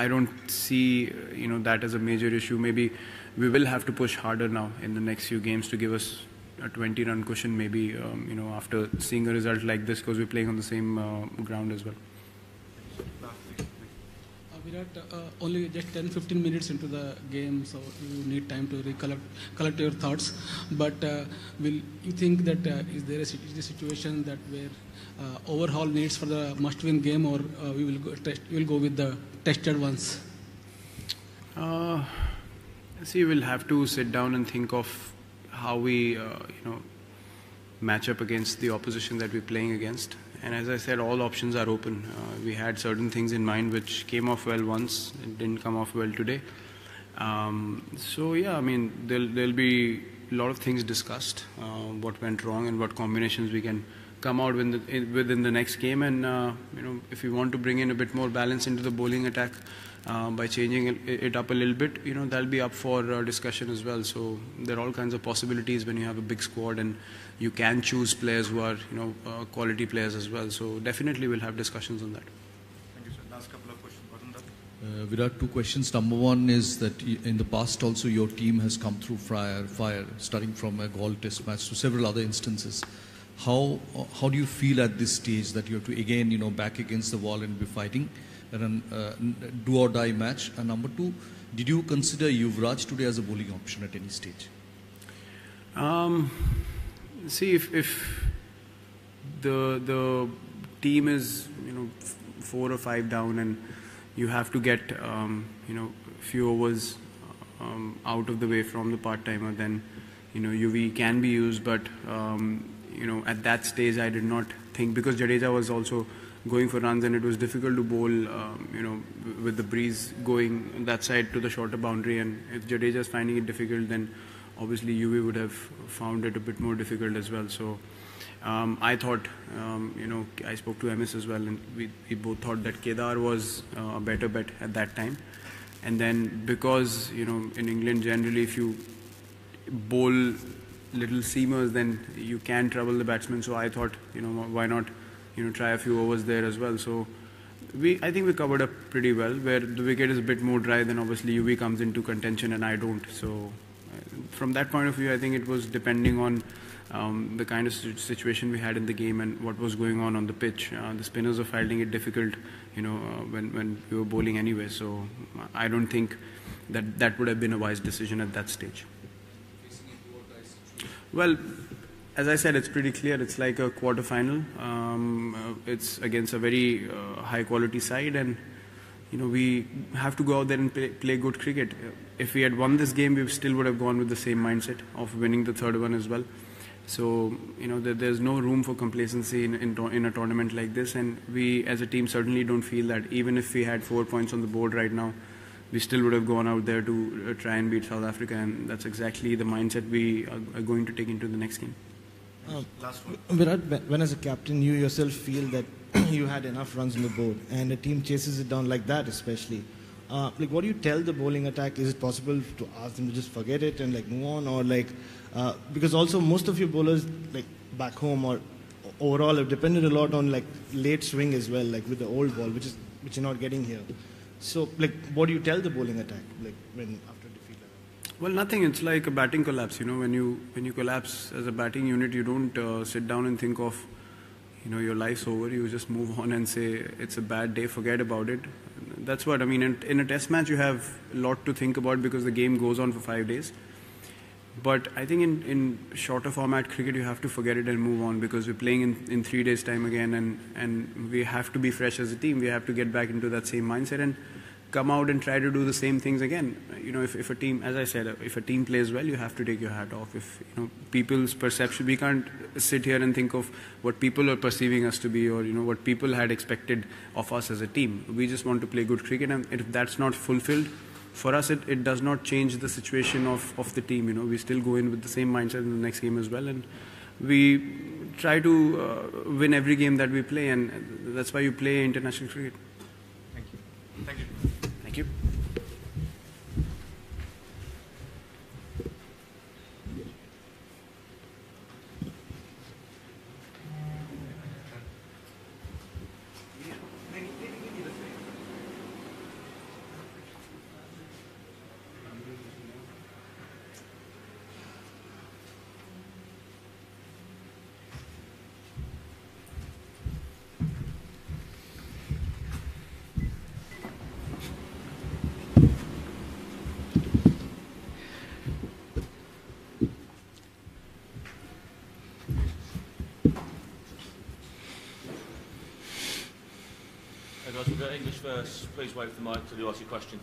I don't see that as a major issue. Maybe we will have to push harder now in the next few games to give us a 20-run cushion. Maybe after seeing a result like this, because we're playing on the same ground as well. Virat, only just 10-15 minutes into the game, so you need time to collect your thoughts. But will you think that is there a situation that where overhaul needs for the must-win game, or we will go with the tested ones? See, we'll have to sit down and think of how we match up against the opposition that we're playing against. And as I said, all options are open. We had certain things in mind which came off well once, it didn't come off well today. So yeah, I mean, there'll be a lot of things discussed, what went wrong and what combinations we can come out within the next game. And if we want to bring in a bit more balance into the bowling attack by changing it up a little bit, that'll be up for discussion as well. So there are all kinds of possibilities when you have a big squad, and you can choose players who are quality players as well. So definitely we'll have discussions on that. Thank you, sir. Last couple of questions. Virat, two questions. Number one is that in the past also your team has come through fire, starting from a Galle Test match to several other instances. How do you feel at this stage that you have to again back against the wall and be fighting and do or die match? And number two, did you consider Yuvraj today as a bowling option at any stage? See, if the team is 4 or 5 down and you have to get few overs out of the way from the part-timer, then UV can be used. But at that stage I did not think, because Jadeja was also going for runs and it was difficult to bowl with the breeze going that side to the shorter boundary. And if Jadeja is finding it difficult, then obviously UV would have found it a bit more difficult as well. So I thought, I spoke to MS as well, and we both thought that Kedar was a better bet at that time. And then because in England generally if you bowl little seamers, then you can trouble the batsman. So I thought why not try a few overs there as well. So I think we covered up pretty well. Where the wicket is a bit more dry, then obviously UV comes into contention and I don't. So from that point of view, I think it was depending on the kind of situation we had in the game and what was going on the pitch. The spinners were finding it difficult, when we were bowling anyway. So I don't think that would have been a wise decision at that stage. Well, as I said, it's pretty clear. It's like a quarter-final. It's against a very high-quality side, and we have to go out there and play good cricket. If we had won this game, we still would have gone with the same mindset of winning the third one as well. So there's no room for complacency in a tournament like this, and we as a team certainly don't feel that even if we had 4 points on the board right now, we still would have gone out there to try and beat South Africa, and that's exactly the mindset we are going to take into the next game. Last one. Virat, when as a captain you yourself feel that you had enough runs on the board and a team chases it down like that, especially, what do you tell the bowling attack? Is it possible to ask them to just forget it and move on, or because also most of your bowlers back home or overall have depended a lot on late swing as well, with the old ball, which you're not getting here. So what do you tell the bowling attack when after defeat like that? Well, nothing. It's like a batting collapse. When you collapse as a batting unit, you don't sit down and think of your life's over. You just move on and say it's a bad day, forget about it. That's what I mean. In a test match you have a lot to think about because the game goes on for 5 days. But I think in shorter format cricket you have to forget it and move on, because we're playing in 3 days time again, and we have to be fresh as a team. We have to get back into that same mindset and come out and try to do the same things again. If a team, as I said, if a team plays well, you have to take your hat off. If people's perception, we can't sit here and think of what people are perceiving us to be, or what people had expected of us as a team. We just want to play good cricket, and if that's not fulfilled, for us it does not change the situation of the team. We still go in with the same mindset in the next game as well, and we try to win every game that we play, and that's why you play international cricket. Thank you. Thank you. Thank you. guys, we'll go English first. Please wait for the mic till you ask your question.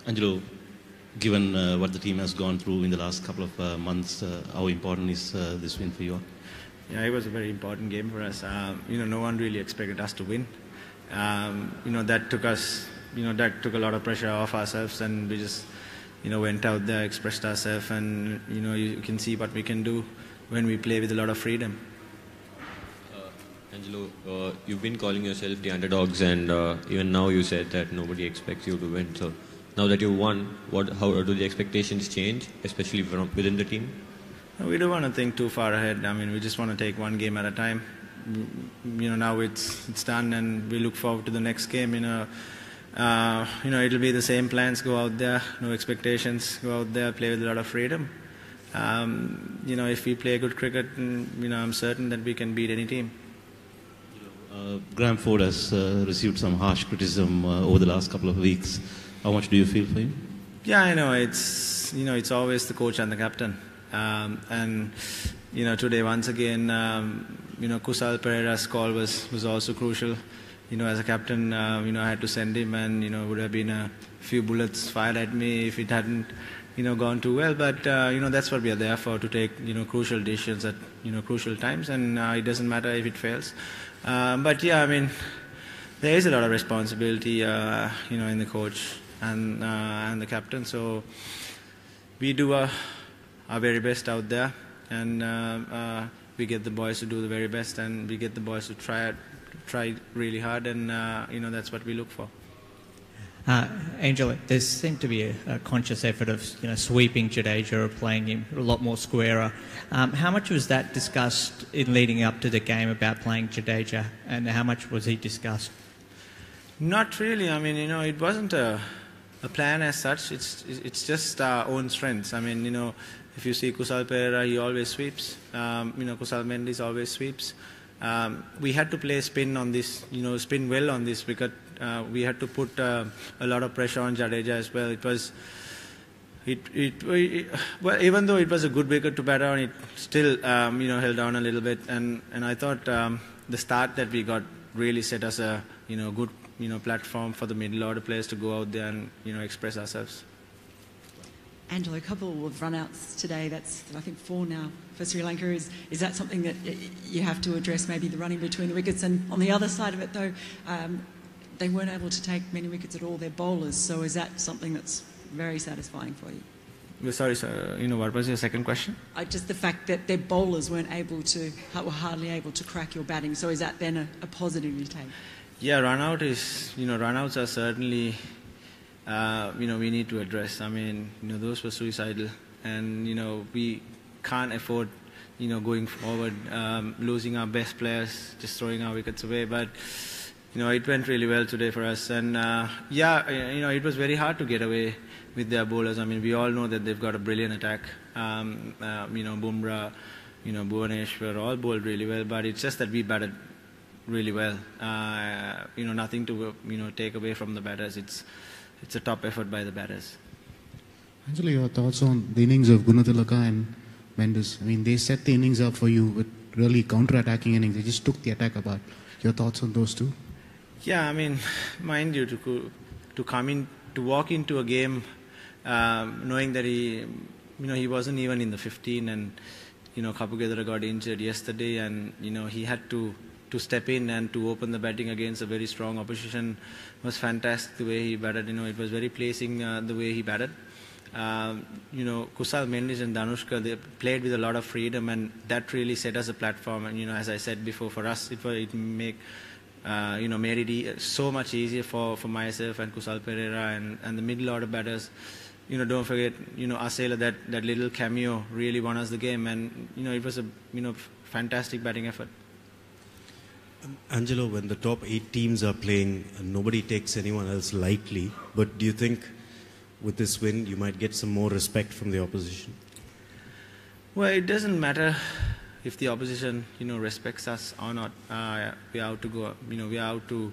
Angelo, given what the team has gone through in the last couple of months, how important is this win for you all? Yeah, it was a very important game for us. No one really expected us to win. That took us, that took a lot of pressure off ourselves, and we just, went out there, expressed ourselves, and you can see what we can do when we play with a lot of freedom. Angelo, you've been calling yourself the underdogs, and even now you said that nobody expects you to win. So now that you've won, how do the expectations change, especially from within the team? We don't want to think too far ahead. I mean, we just want to take one game at a time. Now it's done, and we look forward to the next game. It'll be the same plans. Go out there, no expectations. Go out there, play with a lot of freedom. If we play good cricket, I'm certain that we can beat any team. Graham Ford has received some harsh criticism over the last couple of weeks. How much do you feel for him? Yeah, I know. It's always the coach and the captain. Today once again, Kusal Pereira's call was also crucial. As a captain, I had to send him, and would have been a few bullets fired at me if it hadn't, gone too well. But that's what we are there for, to take crucial decisions at crucial times, and it doesn't matter if it fails. But yeah, I mean, there is a lot of responsibility, in the coach and the captain. So we do our very best out there, and we get the boys to do the very best, and we get the boys to try really hard, and that's what we look for. Angelo, there seemed to be a conscious effort of sweeping Jadeja or playing him a lot more squarer. How much was that discussed in leading up to the game about playing Jadeja, and how much was he discussed? Not really. I mean, it wasn't a plan as such. It's just our own strengths. I mean, if you see Kusal Pereira, he always sweeps. Kusal Mendes always sweeps. We had to play spin on this, spin well on this wicket. We had to put a lot of pressure on Jadeja as well. Well, even though it was a good wicket to bat on, it still, held on a little bit. And I thought the start that we got really set us a, good, platform for the middle order players to go out there and, express ourselves. Angelo, a couple of run-outs today. That's, I think, 4 now for Sri Lanka. Is that something that you have to address, maybe the running between the wickets? And on the other side of it, though, they weren't able to take many wickets at all, their bowlers. So is that something that's very satisfying for you? Sorry, sir. What was your second question? Just the fact that their bowlers were hardly able to crack your batting. So is that then a positive you take? Yeah, run-outs are certainly, we need to address. I mean, those were suicidal, and, we can't afford, going forward, losing our best players, just throwing our wickets away. But, it went really well today for us. And, it was very hard to get away with their bowlers. I mean, we all know that they've got a brilliant attack. Bumrah, Bhuvaneshwar, all bowled really well, but it's just that we batted really well. Nothing to, take away from the batters. It's a top effort by the batters. Angelo, your thoughts on the innings of Gunatilaka and Mendes? I mean, they set the innings up for you with really counter-attacking innings. They just took the attack apart. Your thoughts on those two? Yeah, I mean, mind you, to walk into a game knowing that he wasn't even in the 15, and Kapugedera got injured yesterday, and he had to step in and to open the batting against a very strong opposition was fantastic. The way he batted, it was very pleasing the way he batted. Kusal Mendes and Danushka, they played with a lot of freedom, and that really set us a platform. And as I said before, for us it made it so much easier for myself and Kusal Pereira and the middle order batters. Don't forget, Asela, that little cameo really won us the game, and it was a fantastic batting effort. Angelo, when the top 8 teams are playing, nobody takes anyone else lightly. But do you think with this win you might get some more respect from the opposition? Well, it doesn't matter if the opposition, respects us or not. We are out to go. We are out to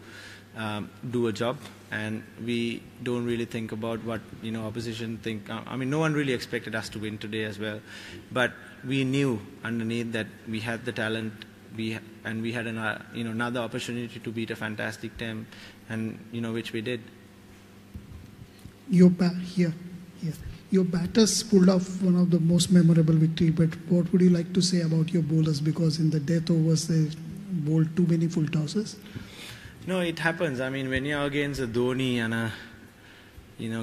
do a job, and we don't really think about what opposition think. I mean, no one really expected us to win today as well, but we knew underneath that we had the talent, and we had another opportunity to beat a fantastic team, and which we did. Your batters pulled off one of the most memorable victory, but what would you like to say about your bowlers? Because in the death overs, they bowled too many full tosses. No, it happens. I mean, when you're against a Dhoni and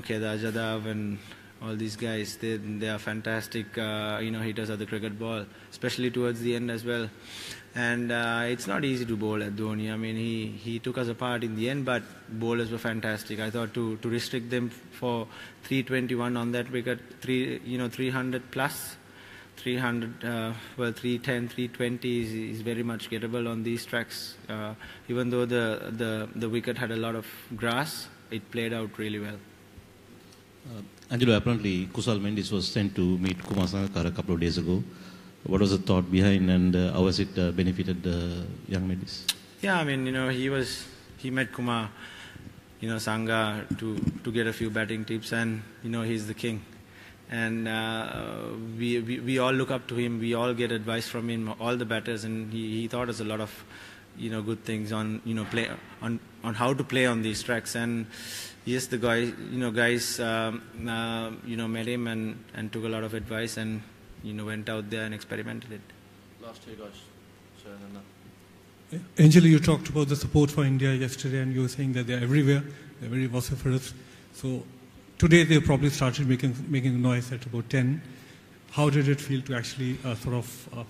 Kedar Jadhav and all these guys, they are fantastic, hitters of the cricket ball, especially towards the end as well. And it's not easy to bowl at Dhoni. I mean, he took us apart in the end, but bowlers were fantastic. I thought to restrict them for 321 on that wicket, 300 plus, 300, 310, 320 is very much gettable on these tracks. Even though the wicket had a lot of grass, it played out really well. Angelo, apparently Kusal Mendis was sent to meet Kumar Sangakkara a couple of days ago. What was the thought behind, and how has it benefited young Mendis? Yeah, I mean, he met Kumar, Sangha to get a few batting tips, and he's the king. And we all look up to him. We all get advice from him, all the batters, and he taught us a lot of good things on play on how to play on these tracks. And yes, the guys met him and took a lot of advice, and went out there and experimented it. Last two guys. Angelo, you talked about the support for India yesterday, and you were saying that they're everywhere. They're very vociferous. So today they probably started making noise at about 10. How did it feel to actually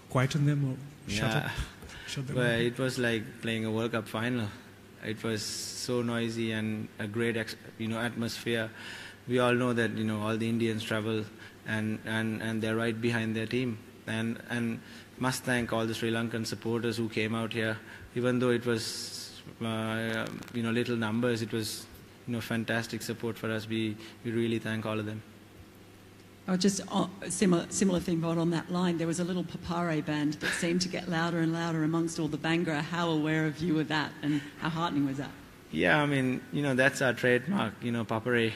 quieten them or shut them Well, up? it was like playing a World Cup final. It was so noisy and a great atmosphere. We all know that all the Indians travel and they're right behind their team, and must thank all the Sri Lankan supporters who came out here. Even though it was little numbers, it was fantastic support for us. We really thank all of them. Just a similar thing, but on that line, there was a little papare band that seemed to get louder and louder amongst all the Bhangra. How aware of you were that, and how heartening was that? Yeah, I mean, that's our trademark, papare.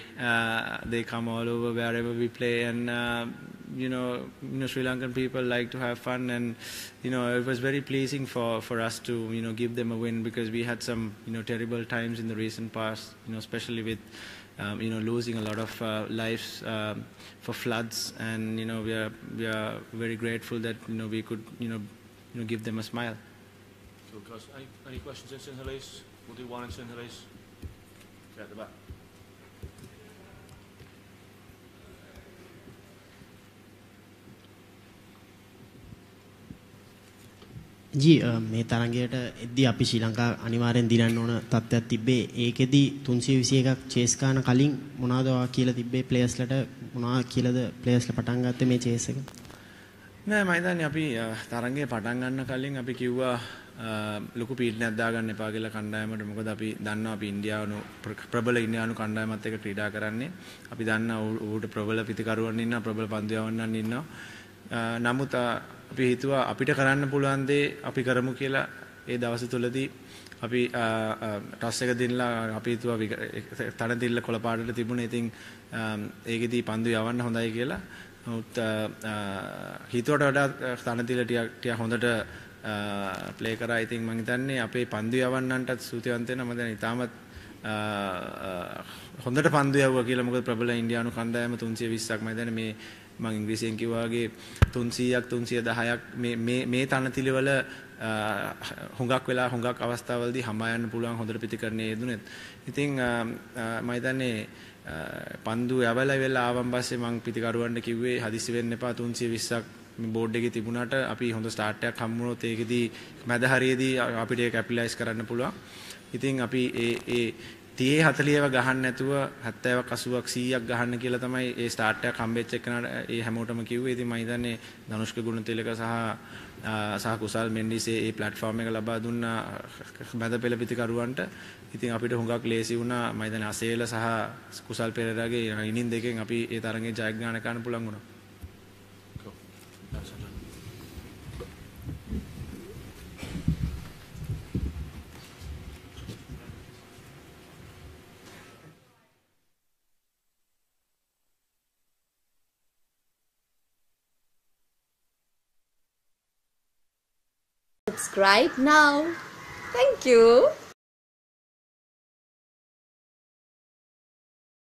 They come all over wherever we play, and Sri Lankan people like to have fun, and it was very pleasing for us to give them a win, because we had some terrible times in the recent past, especially with losing a lot of lives for floods, and we are very grateful that we could give them a smile. Cool, guys. Any questions in Sinhalese? We'll do one in Sinhalese. Okay, at the back. මේ තරගයට එද්දී අපි ශ්‍රී ලංකා අනිවාර්යෙන් දිනන්න ඕන තත්ත්වයක් තිබ්බේ. ඒකෙදී 321ක් chase කරන කලින් මොනවද ඔයා කියලා තිබ්බේ ප්ලේයර්ස්ලට? මොනවා කියලාද ප්ලේයර්ස්ලා පටන් ගත්තේ මේ චේස් එක? නෑ, මම හිතන්නේ අපි තරගය පටන් ගන්න කලින් අපි කිව්වා ලොකු පීඩනයක් දාගන්න එපා කියලා කණ්ඩායමට. මොකද අපි දන්නවා අපි ඉන්දියානු ප්‍රබල ඉන්දියානු කණ්ඩායමත් එක්ක ක්‍රීඩා කරන්නේ. අපි දන්නවා ඌට ප්‍රබල පිතිකරුවන් ඉන්නවා, ප්‍රබල පන්දු යවන්නන් ඉන්නවා. නමුත් අපි හිතුවා අපිට කරන්න පුළුවන් දේ අපි කරමු කියලා. ඒ දවස් තුලදී අපි ටස් එක දිනලා අපි හිතුවා තනතිල්ල කොළ පාටට තිබුණේ. ඉතින් ඒකෙදී පන්දු යවන්න හොඳයි කියලා. නමුත් හිතුවට වඩා තනතිල්ල ටික හොඳට ප්ලේ කරා. ඉතින් මම හිතන්නේ අපේ පන්දු යවන්නන්ටත් සූතිවන්ත වෙනවා. මම දැන් ඉතාමත් හොඳට පන්දු යවුවා කියලා. මොකද ප්‍රබල ඉන්දියානු කණ්ඩායම 320ක් මම හිතන්නේ මේ මම ඉංග්‍රීසියෙන් කිව්වා වගේ 300ක් 310ක් මේ තනතිලවල හුඟක් අවස්ථාවලදී හඹා යන්න පුළුවන් හොඳට පිටිකරණයේ යෙදුනෙත්. ඉතින් මම හිතන්නේ පන්දු යවලා වෙලා ආවන් පස්සේ මම පිටිකරුවන්ට කිව්වේ හදිසි වෙන්න එපා. 320ක් මේ බෝඩ් එකේ තිබුණාට අපි හොඳ ස්ටාර්ට් එකක් හම්බුනොත් ඒකෙදී මැද හරියේදී අපිට ඒක කැපිටලයිස් කරන්න පුළුවන්. ඉතින් අපි ඒ 30 40ව ගහන්න නැතුව 70ක් 80ක් 100ක් ගහන්න කියලා තමයි ඒ ස්ටාර්ට් එකක් හම්බෙච්ච එකනට ඒ හැමෝටම කිව්වේ. ඉතින් මම හිතන්නේ ධනුෂ්ක ගුණතිලක සහ කුසල් මෙන්ඩිස් ඒ ප්ලැට්ෆෝම් එක ලබා දුන්නා මැද පෙළ පිටිකරුවන්ට. ඉතින් අපිට හුඟක් ලේසි වුණා. මම හිතන්නේ අසේල සහ කුසල් පෙරේරාගේ ඉනින් දෙකෙන් අපි ඒ තරඟේ ජයග්‍රහණ ගන්න පුළුවන් වුණා. Subscribe now. Thank you.